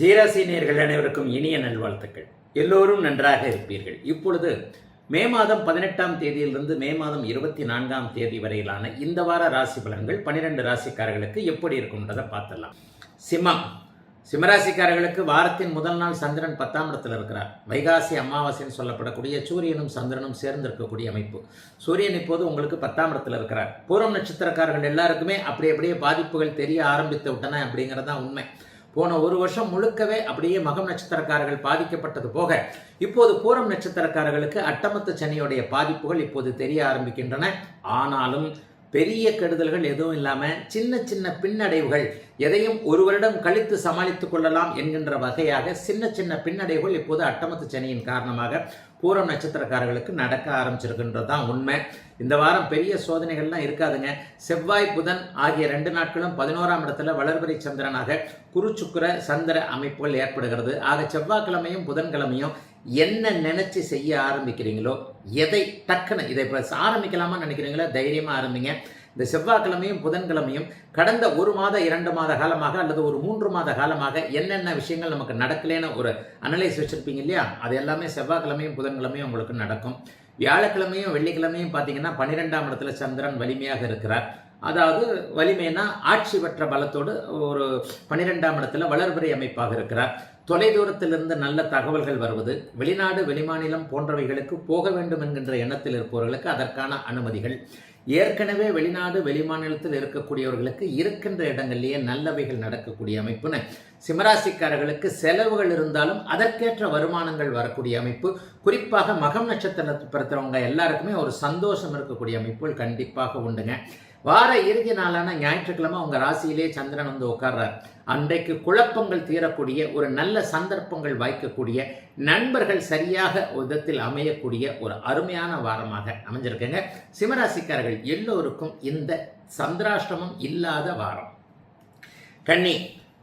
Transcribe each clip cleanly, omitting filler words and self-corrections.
ஜீராசி நேயர்கள் அனைவருக்கும் இனிய நல்வாழ்த்துக்கள். எல்லோரும் நன்றாக இருப்பீர்கள். இப்பொழுது மே மாதம் 18ஆம் தேதியிலிருந்து மே மாதம் 24ஆம் தேதி வரையிலான இந்த வார ராசி பலன்கள் 12 ராசிக்காரர்களுக்கு எப்படி இருக்கும்ன்றதை பார்த்துடலாம். சிம்மராசிக்காரர்களுக்கு வாரத்தின் முதல் நாள் சந்திரன் 10ஆம் இடத்தில் இருக்கிறார். வைகாசி அமாவாசைன்னு சொல்லப்படக்கூடிய சூரியனும் சந்திரனும் சேர்ந்து இருக்கக்கூடிய அமைப்பு. சூரியன் இப்போது உங்களுக்கு 10ஆம் இடத்தில் இருக்கிறார். பூரம் நட்சத்திரக்காரர்கள் எல்லாருக்குமே அப்படியே பாதிப்புகள் தெரிய ஆரம்பித்து விட்டன அப்படிங்கிறது தான் உண்மை. போன ஒரு வருஷம் முழுக்கவே அப்படியே மகம் நட்சத்திரக்காரர்கள் பாதிக்கப்பட்டது போக இப்போது பூரம் நட்சத்திரக்காரர்களுக்கு அட்டமத்து சனியுடைய பாதிப்புகள் இப்போது தெரிய ஆரம்பிக்கின்றன. ஆனாலும் பெரிய கெடுதல்கள் எதுவும் இல்லாமல் சின்ன பின்னடைவுகள், எதையும் ஒரு வருடம் கழித்து சமாளித்துக் கொள்ளலாம் என்கின்ற வகையாக சின்ன பின்னடைவுகள் இப்போது அட்டமத்து சனியின் காரணமாக பூரம் நட்சத்திரக்காரர்களுக்கு நடக்க ஆரம்பிச்சிருக்கின்றது தான் உண்மை. இந்த வாரம் பெரிய சோதனைகள்லாம் இருக்காதுங்க. செவ்வாய் புதன் ஆகிய 2 நாட்களும் 11ஆம் இடத்துல வளர்பிறை சந்திரனாக குரு சுக்கிர சந்திர அமைப்புகள் ஏற்படுகிறது. ஆக செவ்வாய்க்கிழமையும் புதன்கிழமையும் என்ன நினைச்சு செய்ய ஆரம்பிக்கிறீங்களோ, எதை டக்குன்னு இதை இப்போ ஆரம்பிக்கலாமா நினைக்கிறீங்களோ தைரியமாக ஆரம்பிங்க. இந்த செவ்வாய்க்கிழமையும் புதன்கிழமையும் கடந்த 1 மாத 2 மாத காலமாக அல்லது ஒரு 3 மாத காலமாக என்னென்ன விஷயங்கள் நமக்கு நடக்கலேன்னு ஒரு அனலைஸ் வச்சுருப்பீங்க இல்லையா, அது எல்லாமே செவ்வாய்க்கிழமையும் புதன்கிழமையும் உங்களுக்கு நடக்கும். வியாழக்கிழமையும் வெள்ளிக்கிழமையும் பார்த்தீங்கன்னா 12ஆம் இடத்துல சந்திரன் வலிமையாக இருக்கிறார். அதாவது வலிமைனா ஆட்சி பெற்ற பலத்தோடு ஒரு 12ஆம் இடத்துல வளர்பிறை அமைப்பாக இருக்கிறார். தொலைதூரத்திலிருந்து நல்ல தகவல்கள் வருவது, வெளிநாடு வெளிமாநிலம் போன்றவைகளுக்கு போக வேண்டும் என்கின்ற எண்ணத்தில் இருப்பவர்களுக்கு அதற்கான அனுமதிகள், ஏற்கனவே வெளிநாடு வெளிமாநிலத்தில் இருக்கக்கூடியவர்களுக்கு இருக்கின்ற இடங்கள்லேயே நல்லவைகள் நடக்கக்கூடிய அமைப்புன்னு சிம்மராசிக்காரர்களுக்கு செலவுகள் இருந்தாலும் அதற்கேற்ற வருமானங்கள் வரக்கூடிய அமைப்பு. குறிப்பாக மகம் நட்சத்திரத்தை பிறந்தவங்க எல்லாருக்குமே ஒரு சந்தோஷம் இருக்கக்கூடிய அமைப்புகள் கண்டிப்பாக உண்டுங்க. வார இறுதி நாளான ஞாயிற்றுக்கிழமை உங்கள் ராசியிலே சந்திரன் வந்து உட்கார்றார். அன்றைக்கு குழப்பங்கள் தீரக்கூடிய ஒரு நல்ல சந்தர்ப்பங்கள் வாய்க்கக்கூடிய நண்பர்கள் சரியாக விதத்தில் அமையக்கூடிய ஒரு அருமையான வாரமாக அமைஞ்சிருக்கேங்க. சிம்மராசிக்காரர்கள் எல்லோருக்கும் இந்த சந்திராஷ்டமம் இல்லாத வாரம்.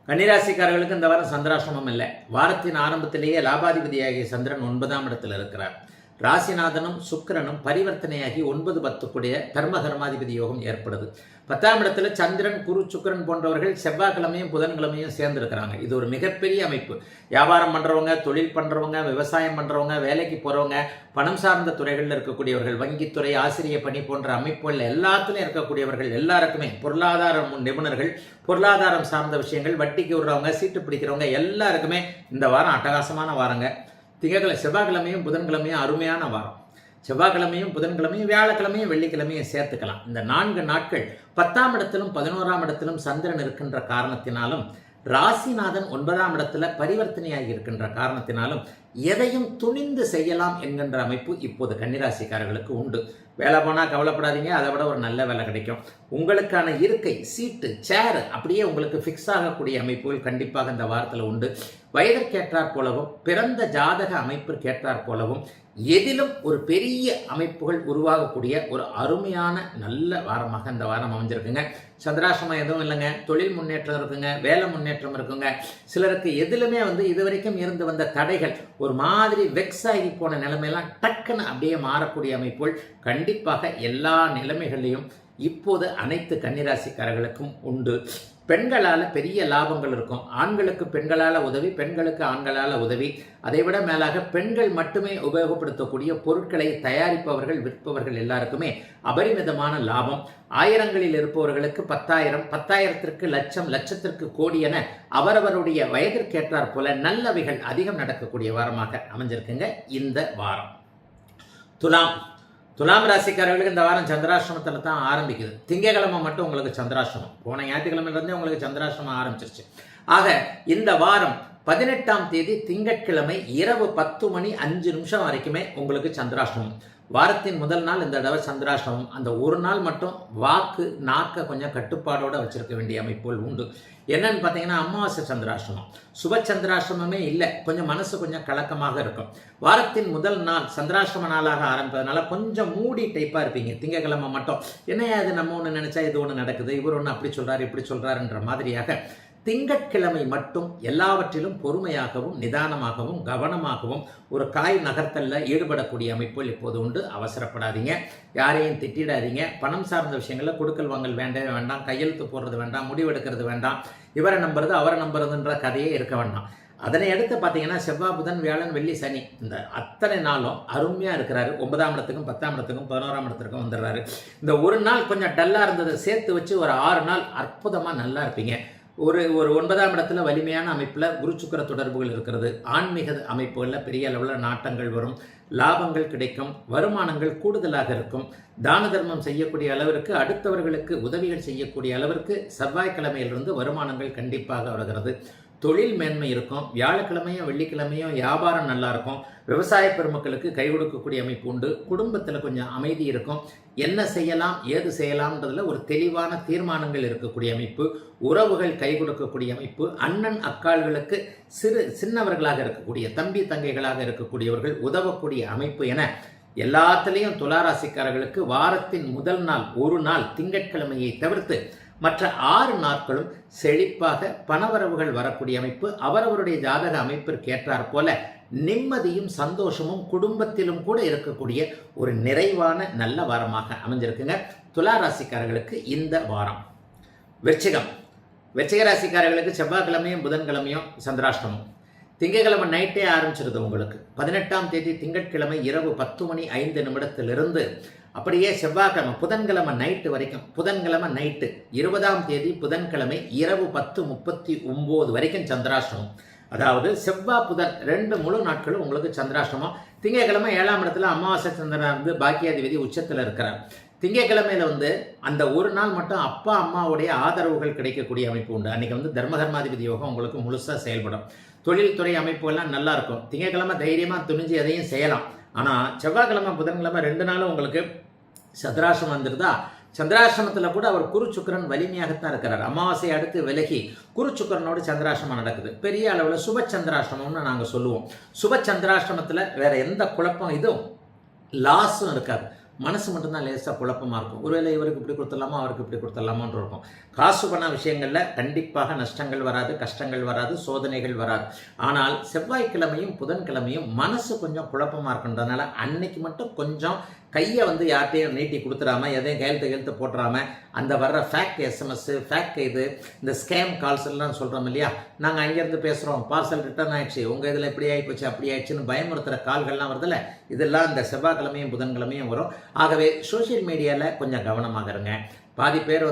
கன்னிராசிக்காரர்களுக்கு இந்த வாரம் சந்திராஷ்டமம் இல்லை. வாரத்தின் ஆரம்பத்திலேயே லாபாதிபதியாகிய சந்திரன் 9ஆம் இடத்தில் இருக்கிறார். ராசிநாதனும் சுக்கிரனும் பரிவர்த்தனையாகி 9-10 கூடிய கர்மாதிபதி யோகம் ஏற்படுது. 10ஆம் இடத்துல சந்திரன் குரு சுக்கிரன் போன்றவர்கள் செவ்வாய்க்கிழமையும் புதன்கிழமையும் சேர்ந்துருக்கிறாங்க. இது ஒரு மிகப்பெரிய அமைப்பு. வியாபாரம் பண்ணுறவங்க, தொழில் பண்ணுறவங்க, விவசாயம் பண்ணுறவங்க, வேலைக்கு போகிறவங்க, பணம் சார்ந்த துறைகளில் இருக்கக்கூடியவர்கள், வங்கித்துறை, ஆசிரிய பணி போன்ற அமைப்புகள் எல்லாத்துலையும் இருக்கக்கூடியவர்கள் எல்லாருக்குமே, பொருளாதார நிபுணர்கள், பொருளாதாரம் சார்ந்த விஷயங்கள், வட்டிக்கு விடுறவங்க, சீட்டு பிடிக்கிறவங்க எல்லாருக்குமே இந்த வாரம் அட்டகாசமான வாரங்க. செவ்வாய்க்கிழமையும் புதன்கிழமையும் அருமையான வாரம். செவ்வாய்க்கிழமையும் புதன்கிழமையும் வியாழக்கிழமையும் வெள்ளிக்கிழமையும் சேர்த்துக்கலாம். இந்த 4 நாட்கள் 10ஆம் இடத்திலும் 11ஆம் இடத்திலும் சந்திரன் இருக்கின்ற காரணத்தினாலும் ராசிநாதன் 9ஆம் இடத்துல பரிவர்த்தனையாகி இருக்கின்ற காரணத்தினாலும் எதையும் துணிந்து செய்யலாம் என்கின்ற அமைப்பு இப்போது கன்னிராசிக்காரர்களுக்கு உண்டு. வேலை போனால் கவலைப்படாதீங்க, அதை விட ஒரு நல்ல வேலை கிடைக்கும். உங்களுக்கான இருக்கை, சீட்டு, சேர் அப்படியே உங்களுக்கு ஃபிக்ஸ் ஆகக்கூடிய அமைப்புகள் கண்டிப்பாக இந்த வாரத்தில் உண்டு. வயதிற்கேற்றாற் போலவும் பிறந்த ஜாதக அமைப்பிற்கேற்றாற் போலவும் எதிலும் ஒரு பெரிய அமைப்புகள் உருவாகக்கூடிய ஒரு அருமையான நல்ல வாரமாக இந்த வாரம் அமைஞ்சிருக்குங்க. சந்திராசிரமம் எதுவும் இல்லைங்க. தொழில் முன்னேற்றம் இருக்குங்க, வேலை முன்னேற்றம் இருக்குங்க. சிலருக்கு எதிலுமே இதுவரைக்கும் இருந்து வந்த தடைகள் ஒரு மாதிரி வெக்ஸ் ஆகி போன நிலைமையெல்லாம் டக்குன்னு அப்படியே மாறக்கூடிய அமைப்புகள் கண்டிப்பாக எல்லா நிலைமைகளையும் இப்போது அனைத்து கன்னிராசிக்காரர்களுக்கும் உண்டு. பெண்களால் பெரிய லாபங்கள் இருக்கும். ஆண்களுக்கு பெண்களால் உதவி, பெண்களுக்கு ஆண்களால் உதவி. அதைவிட மேலாக பெண்கள் மட்டுமே உபயோகப்படுத்தக்கூடிய பொருட்களை தயாரிப்பவர்கள், விற்பவர்கள் எல்லாருக்குமே அபரிமிதமான லாபம். ஆயிரங்களில் இருப்பவர்களுக்கு 10,000, 10,000ற்கு லட்சம், லட்சத்திற்கு கோடி என அவரவருடைய வயதிற்கேற்றாற் போல நல்லவைகள் அதிகம் நடக்கக்கூடிய வாரமாக அமைஞ்சிருக்குங்க இந்த வாரம். துலாம் ராசிக்காரர்களுக்கு இந்த வாரம் சந்திராஷ்டமத்தில் தான் ஆரம்பிக்குது. திங்கக்கிழமை மட்டும் உங்களுக்கு சந்திராஷ்டமம். போன ஞாயிற்றுக்கிழமையிலிருந்தே உங்களுக்கு சந்திராஷ்டமம் ஆரம்பிச்சிருச்சு. ஆக இந்த வாரம் 18ஆம் தேதி திங்கட்கிழமை இரவு 10:05 வரைக்குமே உங்களுக்கு சந்திராஷ்டமம். வாரத்தின் முதல் நாள் இந்த தடவை சந்திராஷ்டமம். அந்த ஒரு நாள் மட்டும் நாக்கை கொஞ்சம் கட்டுப்பாடோடு வச்சிருக்க வேண்டிய அமைப்புகள் உண்டு. என்னன்னு பார்த்தீங்கன்னா அமாவாசை சந்திராஷ்டமம். சுப சந்திராஷ்டமே இல்லை. கொஞ்சம் மனசு கொஞ்சம் கலக்கமாக இருக்கும். வாரத்தின் முதல் நாள் சந்திராஷ்டம நாளாக ஆரம்பிப்பதனால கொஞ்சம் மூடி டைப்பாக இருப்பீங்க. திங்கக்கிழமை மட்டும் என்னையா இது நம்ம ஒன்று நினச்சா இது ஒன்று நடக்குது, இவர் ஒன்று அப்படி சொல்கிறார் இப்படி சொல்கிறாருன்ற மாதிரியாக திங்கட்கிழமை மட்டும் எல்லாவற்றிலும் பொறுமையாகவும் நிதானமாகவும் கவனமாகவும் ஒரு காய் நகர்த்தலில் ஈடுபடக்கூடிய அமைப்புகள் இப்போது உண்டு. அவசரப்படாதீங்க, யாரையும் திட்டிடாதீங்க. பணம் சார்ந்த விஷயங்களில் கொடுக்கல் வாங்கல் வேண்டவே வேண்டாம், கையெழுத்து போடுறது வேண்டாம், முடிவெடுக்கிறது வேண்டாம், இவரை நம்புறது அவரை நம்புறதுன்ற கதையே இருக்க வேண்டாம். அதனை அடுத்து பார்த்தீங்கன்னா செவ்வாய் புதன் வியாழன் வெள்ளி சனி இந்த அத்தனை நாளும் அருமையாக இருக்கிறாரு. 9ஆம் இடத்துக்கும் 10ஆம் இடத்துக்கும் 11ஆம் இடத்துக்கும் வந்துடுறாரு. இந்த ஒரு நாள் கொஞ்சம் டல்லாக இருந்ததை சேர்த்து வச்சு ஒரு 6 நாள் அற்புதமாக நல்லா இருப்பீங்க. ஒரு 9ஆம் இடத்துல வலிமையான அமைப்பில் குரு சுக்கிர தொடர்புகள் இருக்கிறது. ஆன்மீக அமைப்புகளில் பெரிய அளவில் நாட்டங்கள் வரும், லாபங்கள் கிடைக்கும், வருமானங்கள் கூடுதலாக இருக்கும். தான தர்மம் செய்யக்கூடிய அளவிற்கு, அடுத்தவர்களுக்கு உதவிகள் செய்யக்கூடிய அளவிற்கு செவ்வாய்க்கிழமையிலிருந்து வருமானங்கள் கண்டிப்பாக வருகிறது. தொழில் மேன்மை இருக்கும். வியாழக்கிழமையும் வெள்ளிக்கிழமையும் வியாபாரம் நல்லா இருக்கும். விவசாய பெருமக்களுக்கு கை கொடுக்கக்கூடிய அமைப்பு உண்டு. குடும்பத்தில் கொஞ்சம் அமைதி இருக்கும். என்ன செய்யலாம் ஏது செய்யலாம்ன்றதுல ஒரு தெளிவான தீர்மானங்கள் இருக்கக்கூடிய அமைப்பு. உறவுகள் கை கொடுக்கக்கூடிய அமைப்பு. அண்ணன் அக்காள்களுக்கு சின்னவர்களாக இருக்கக்கூடிய தம்பி தங்கைகளாக இருக்கக்கூடியவர்கள் உதவக்கூடிய அமைப்பு என எல்லாத்துலேயும் துளாராசிக்காரர்களுக்கு வாரத்தின் முதல் நாள் ஒரு நாள் திங்கட்கிழமையை தவிர்த்து மற்ற 6 நாட்களும் செழிப்பாக பணவரவுகள் வரக்கூடிய அமைப்பு. அவரவருடைய ஜாதக அமைப்பிற்கு ஏற்றாற் போல நிம்மதியும் சந்தோஷமும் குடும்பத்திலும் கூட இருக்கக்கூடிய ஒரு நிறைவான நல்ல வாரமாக அமைஞ்சிருக்குங்க துளாராசிக்காரர்களுக்கு இந்த வாரம். விருச்சிக ராசிக்காரர்களுக்கு செவ்வாய்க்கிழமையும் புதன்கிழமையும் சந்திராஷ்டமம். திங்கட்கிழமை நைட்டே ஆரம்பிச்சிருது உங்களுக்கு. 18ஆம் தேதி திங்கட்கிழமை இரவு 10:05 அப்படியே செவ்வாய்க்கிழமை புதன்கிழமை நைட்டு வரைக்கும், புதன்கிழமை நைட்டு 20ஆம் தேதி புதன்கிழமை இரவு 10:39 வரைக்கும் சந்திராஷ்டமம். அதாவது செவ்வாய் புதன் 2 முழு நாட்களும் உங்களுக்கு சந்திராஷ்டமம். திங்கட்கிழமை 7ஆம் இடத்துல அமாவாசை சந்திரன் வந்து பாக்கியாதிபதி உச்சத்தில் இருக்கிறார். திங்கட்கிழமையில அந்த ஒரு நாள் மட்டும் அப்பா அம்மாவுடைய ஆதரவுகள் கிடைக்கக்கூடிய அமைப்பு உண்டு. அன்றைக்கி தர்மகர்மாதிபதி யோகம் உங்களுக்கு முழுசாக செயல்படும். தொழில்துறை அமைப்புகள்லாம் நல்லா இருக்கும். திங்கட்கிழமை தைரியமாக துணிஞ்சு எதையும் செய்யலாம். ஆனால் செவ்வாய்க்கிழமை புதன்கிழமை 2 நாளும் உங்களுக்கு சந்திராஷ்டமம் வந்துருதா. சந்திராஷ்டமத்தில் கூட அவர் குரு சுக்கிரன் வலிமையாகத்தான் இருக்கிறார். அமாவாசை அடுத்து விலகி குரு சுக்கிரனோடு சந்திராஷ்டமம் நடக்குது. பெரிய அளவில் சுப சந்திராஷ்டமம்னு நாங்கள் சொல்லுவோம். சுப சந்திராஷ்டமத்தில் வேற எந்த குழப்பம் இதுவும் லாஸும் இருக்காது. மனசு மட்டும்தான் லேசாக குழப்பமாக இருக்கும். ஒருவேளை இவருக்கு இப்படி கொடுத்துடலாமா அவருக்கு இப்படி கொடுத்துடலாமான்னு இருக்கும். காசு பண்ண விஷயங்களில் கண்டிப்பாக நஷ்டங்கள் வராது, கஷ்டங்கள் வராது, சோதனைகள் வராது. ஆனால் செவ்வாய்க்கிழமையும் புதன்கிழமையும் மனசு கொஞ்சம் குழப்பமாக இருக்குன்றதுனால அன்னைக்கு மட்டும் கொஞ்சம் கையை யார்கிட்டையும் நீட்டி கொடுத்துடாம எதையும் கையெழுத்து போட்டுறாம அந்த வர்ற ஃபேக்ட் எஸ்எம்எஸ் ஃபேக்ட் இந்த ஸ்கேம் கால்ஸ் எல்லாம் சொல்கிறோம் இல்லையா, நாங்கள் அங்கேருந்து பேசுகிறோம், பார்சல் ரிட்டர்ன் ஆயிடுச்சு, உங்கள் இதில் இப்படி ஆகிப்போச்சு அப்படி ஆயிடுச்சுன்னு பயமுறுத்துகிற கால்கள்லாம் வருதில்ல, இதெல்லாம் இந்த செவ்வாய்க்கிழமையும் புதன்கிழமையும் வரும். ஆகவே சோஷியல் மீடியாவில் கொஞ்சம் கவனமாக இருங்க. பாதி பேர்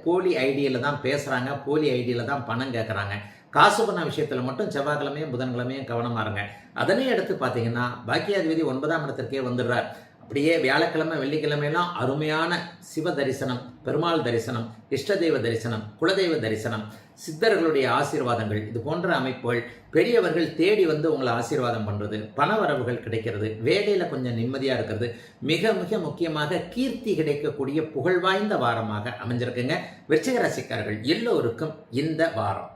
போலி ஐடியில் தான் பேசுகிறாங்க, போலி ஐடியில் தான் பணம் கேட்குறாங்க. காசு பண்ண விஷயத்தில் மட்டும் செவ்வாய்க்கிழமையும் புதன்கிழமையும் கவனமாக இருங்க. அதனை எடுத்து பார்த்தீங்கன்னா பாக்கியாதிபதி 9ஆம் இடத்திற்கே வந்துடுறார். அப்படியே வியாழக்கிழமை வெள்ளிக்கிழமையெல்லாம் அருமையான சிவ தரிசனம், பெருமாள் தரிசனம், இஷ்டதெய்வ தரிசனம், குலதெய்வ தரிசனம், சித்தர்களுடைய ஆசீர்வாதங்கள், இது போன்ற அமைப்புகள் பெரியவர்கள் தேடி உங்களை ஆசீர்வாதம் பண்ணுறது, பணவரவுகள் கிடைக்கிறது, வேலையில் கொஞ்சம் நிம்மதியாக இருக்கிறது, மிக மிக முக்கியமாக கீர்த்தி கிடைக்கக்கூடிய புகழ்வாய்ந்த வாரமாக அமைஞ்சிருக்குங்க விருச்சிக ராசிக்காரர்கள் எல்லோருக்கும் இந்த வாரம்.